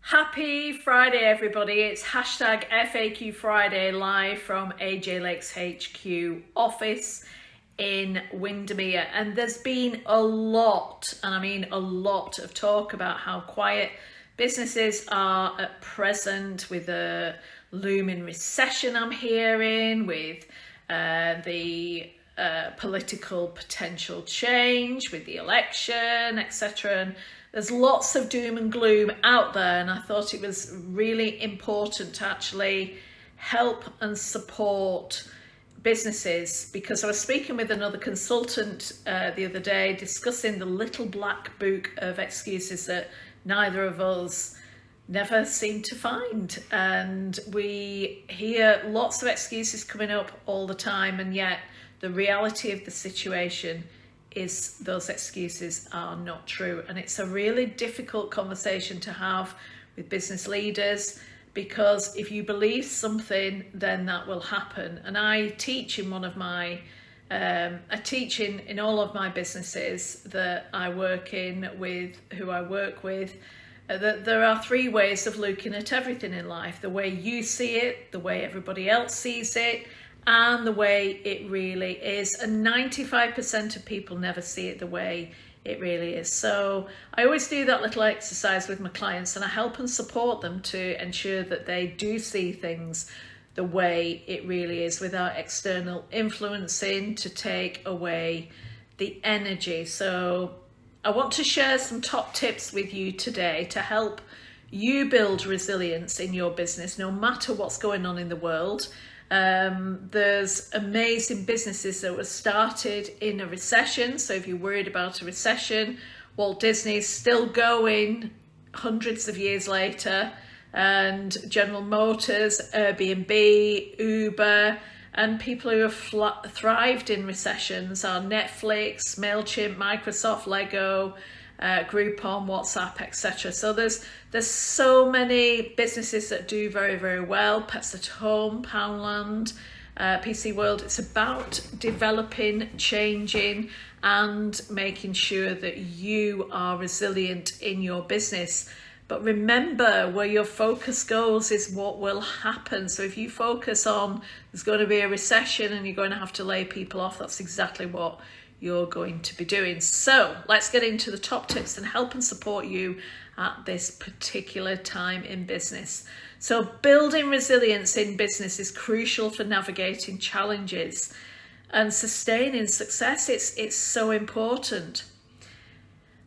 Happy Friday, everybody. It's hashtag FAQ Friday live from AJ Lake's HQ office in Windermere. And there's been a lot, and I mean a lot, of talk about how quiet businesses are at present with the looming recession I'm hearing, with the political potential change, with the election, etc. And there's lots of doom and gloom out there, and I thought it was really important to actually help and support businesses, because I was speaking with another consultant the other day discussing the little black book of excuses that neither of us never seem to find. And we hear lots of excuses coming up all the time, and yet the reality of the situation is those excuses are not true. And it's a really difficult conversation to have with business leaders, because if you believe something, then that will happen. And I teach in one of my I teach in all of my businesses that I work in, with who I work with, that there are three ways of looking at everything in life: the way you see it, the way everybody else sees it, and the way it really is. And 95% of people never see it the way it really is. So I always do that little exercise with my clients, and I help and support them to ensure that they do see things the way it really is, without external influencing to take away the energy. So I want to share some top tips with you today to help you build resilience in your business, no matter what's going on in the world. There's amazing businesses that were started in a recession. So if you're worried about a recession, Walt Disney's still going hundreds of years later, and General Motors, Airbnb, Uber, and people who have thrived in recessions are Netflix, MailChimp, Microsoft, Lego, Groupon, WhatsApp, etc. So there's so many businesses that do very, very well. Pets at Home, Poundland, PC World. It's about developing, changing, and making sure that you are resilient in your business. But remember, where your focus goes is what will happen. So if you focus on there's going to be a recession and you're going to have to lay people off, that's exactly what you're going to be doing. So let's get into the top tips and help and support you at this particular time in business. So building resilience in business is crucial for navigating challenges and sustaining success. It's so important.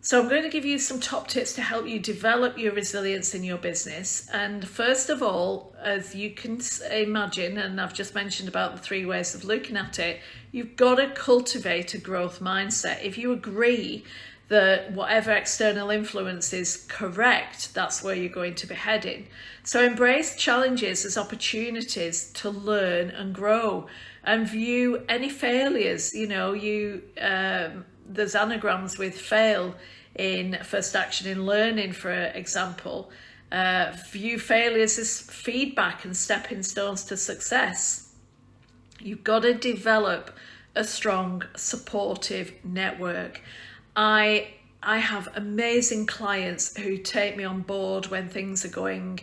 So I'm going to give you some top tips to help you develop your resilience in your business. And first of all, as you can imagine, and I've just mentioned about the three ways of looking at it, you've got to cultivate a growth mindset. If you agree that whatever external influence is correct, that's where you're going to be heading. So embrace challenges as opportunities to learn and grow, and view any failures. There's anagrams with fail in first action in learning, for example. View failures as feedback and stepping stones to success. You've got to develop a strong, supportive network. I have amazing clients who take me on board when things are going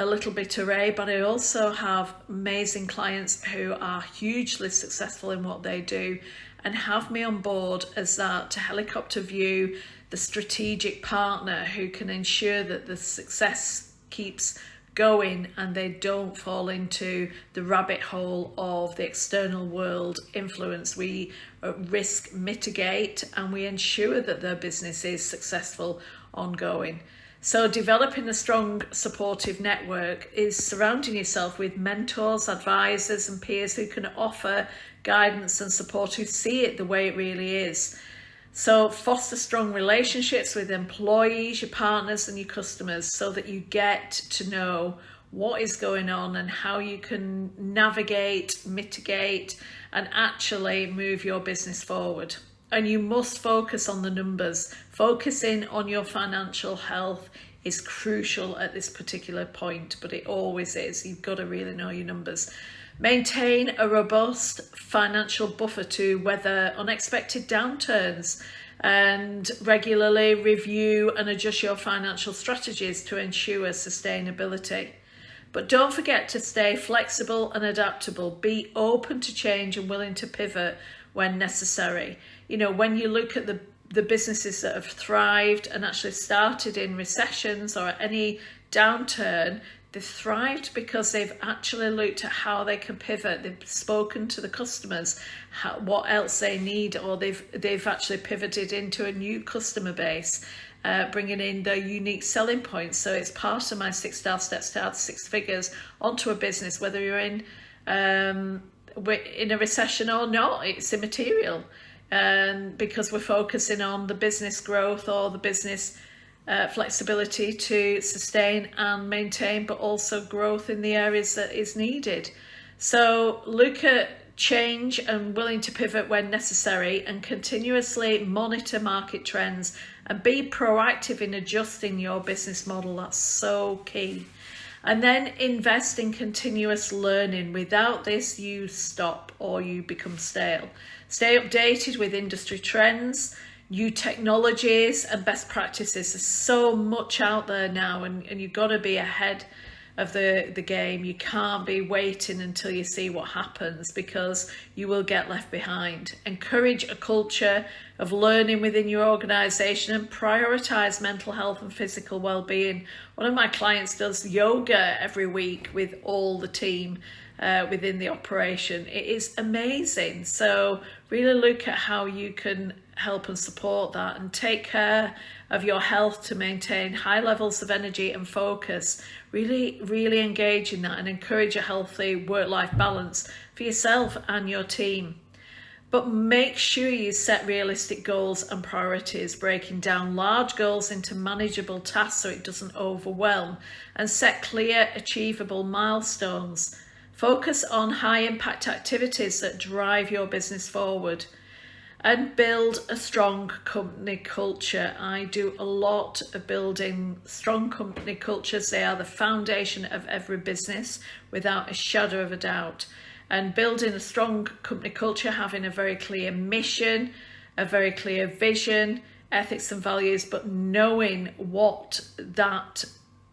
a little bit awry, but I also have amazing clients who are hugely successful in what they do and have me on board as that helicopter view, the strategic partner who can ensure that the success keeps going and they don't fall into the rabbit hole of the external world influence. We risk mitigate and we ensure that their business is successful ongoing. So developing a strong supportive network is surrounding yourself with mentors, advisors and peers who can offer guidance and support, who see it the way it really is. So foster strong relationships with employees, your partners and your customers, so that you get to know what is going on and how you can navigate, mitigate and actually move your business forward. And you must focus on the numbers. Focusing on your financial health is crucial at this particular point, but it always is. You've got to really know your numbers. Maintain a robust financial buffer to weather unexpected downturns. and regularly review and adjust your financial strategies to ensure sustainability. But don't forget to stay flexible and adaptable. Be open to change and willing to pivot when necessary. You know, when you look at the businesses that have thrived and actually started in recessions or any downturn, they've thrived because they've actually looked at how they can pivot. They've spoken to the customers, what else they need, or they've actually pivoted into a new customer base, bringing in their unique selling points. So it's part of my 6-star steps to add 6 figures onto a business, whether you're in a recession or not. It's immaterial, because we're focusing on the business growth or the business flexibility to sustain and maintain, but also growth in the areas that is needed. So look at change and willing to pivot when necessary, and continuously monitor market trends and be proactive in adjusting your business model. That's so key. And then invest in continuous learning. Without this, you stop or you become stale. Stay updated with industry trends, new technologies and best practices. There's so much out there now, and you've got to be ahead of the game. You can't be waiting until you see what happens, because you will get left behind. Encourage a culture of learning within your organisation and prioritise mental health and physical well-being. One of my clients does yoga every week with all the team within the operation. It is amazing. So really look at how you can help and support that, and take care of your health to maintain high levels of energy and focus. Really engage in that and encourage a healthy work-life balance for yourself and your team. But make sure you set realistic goals and priorities, breaking down large goals into manageable tasks so it doesn't overwhelm, and set clear, achievable milestones. Focus on high impact activities that drive your business forward, and build a strong company culture. I do a lot of building strong company cultures. They are the foundation of every business, without a shadow of a doubt. And building a strong company culture, having a very clear mission, a very clear vision, ethics and values, but knowing what that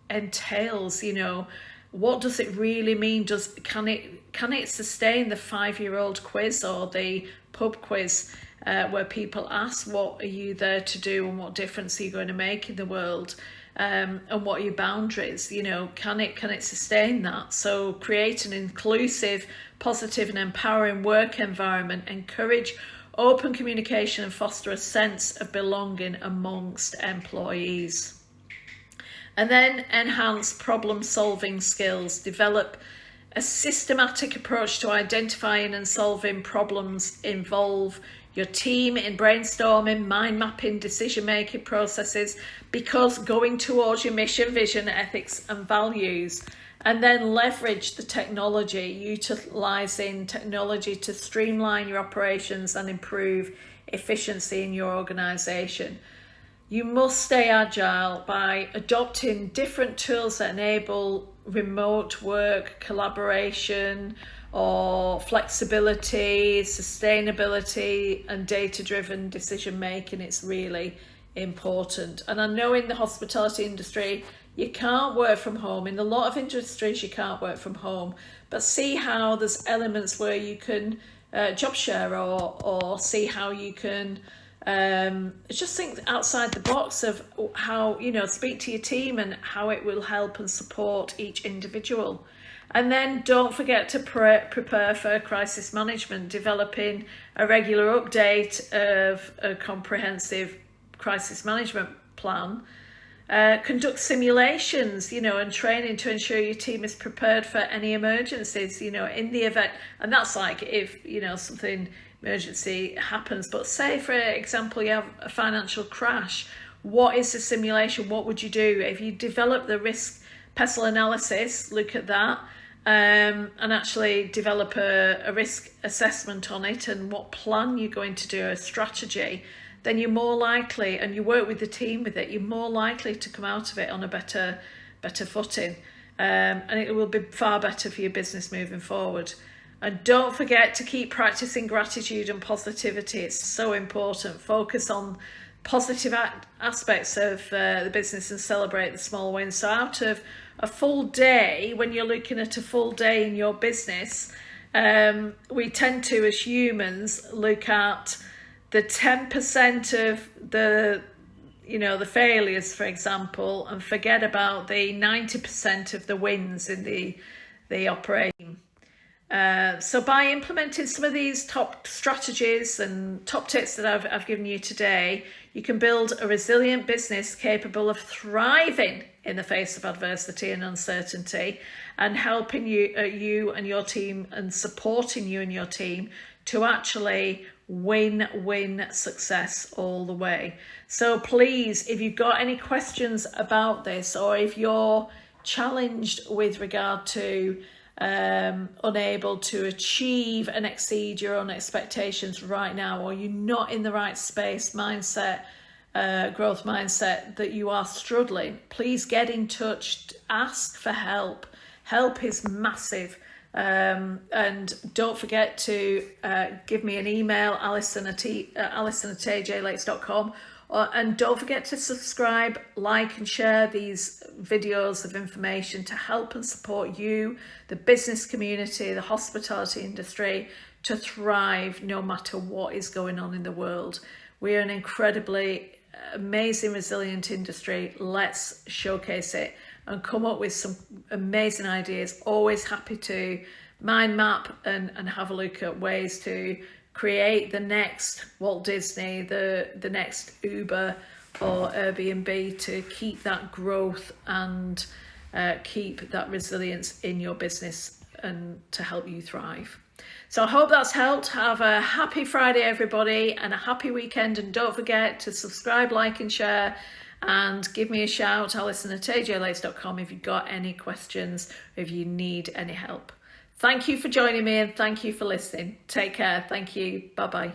entails. You know, what does it really mean? Can it sustain the 5-year-old quiz or the pub quiz, where people ask, what are you there to do and what difference are you going to make in the world, and what are your boundaries? You know, can it sustain that? So create an inclusive, positive and empowering work environment. Encourage open communication and foster a sense of belonging amongst employees. And then enhance problem solving skills. Develop a systematic approach to identifying and solving problems. Involve your team in brainstorming, mind mapping, decision making processes, because going towards your mission, vision, ethics and values. And then leverage the technology, utilising technology to streamline your operations and improve efficiency in your organisation. You must stay agile by adopting different tools that enable remote work, collaboration, or flexibility, sustainability and data-driven decision making. It's really important. And I know in the hospitality industry you can't work from home. In a lot of industries you can't work from home, but see how there's elements where you can job share, or see how you can just think outside the box of how, you know, speak to your team and how it will help and support each individual. And then don't forget to prepare for crisis management, developing a regular update of a comprehensive crisis management plan. Conduct simulations, you know, and training to ensure your team is prepared for any emergencies, you know, in the event. And that's like if, you know, something emergency happens. But say, for example, you have a financial crash. What is the simulation? What would you do? If you develop the risk PESTLE analysis, look at that. And actually develop a risk assessment on it and what plan you're going to do, a strategy, then you're more likely, and you work with the team with it, you're more likely to come out of it on a better footing, and it will be far better for your business moving forward. And don't forget to keep practicing gratitude and positivity. It's so important. Focus on positive aspects of the business and celebrate the small wins. So out of a full day, when you're looking at a full day in your business, we tend to, as humans, look at the 10% of the failures, for example, and forget about the 90% of the wins in the operation. So by implementing some of these top strategies and top tips that I've given you today, you can build a resilient business capable of thriving in the face of adversity and uncertainty, and helping you and your team, and supporting you and your team to actually win success all the way. So please, if you've got any questions about this, or if you're challenged with regard to unable to achieve and exceed your own expectations right now, or you're not in the right space, mindset, growth mindset, that you are struggling, please get in touch, ask for help. Help is massive. And don't forget to give me an email, alison@ajlakes.com. And don't forget to subscribe, like and share these videos of information to help and support you, the business community, the hospitality industry, to thrive no matter what is going on in the world. We are an incredibly amazing, resilient industry. Let's showcase it and come up with some amazing ideas. Always happy to mind map and have a look at ways to create the next Walt Disney, the next Uber or Airbnb, to keep that growth and keep that resilience in your business and to help you thrive. So I hope that's helped. Have a happy Friday, everybody, and a happy weekend. And don't forget to subscribe, like and share, and give me a shout, Alison@ajlakes.com, if you've got any questions, if you need any help. Thank you for joining me, and thank you for listening. Take care. Thank you. Bye-bye.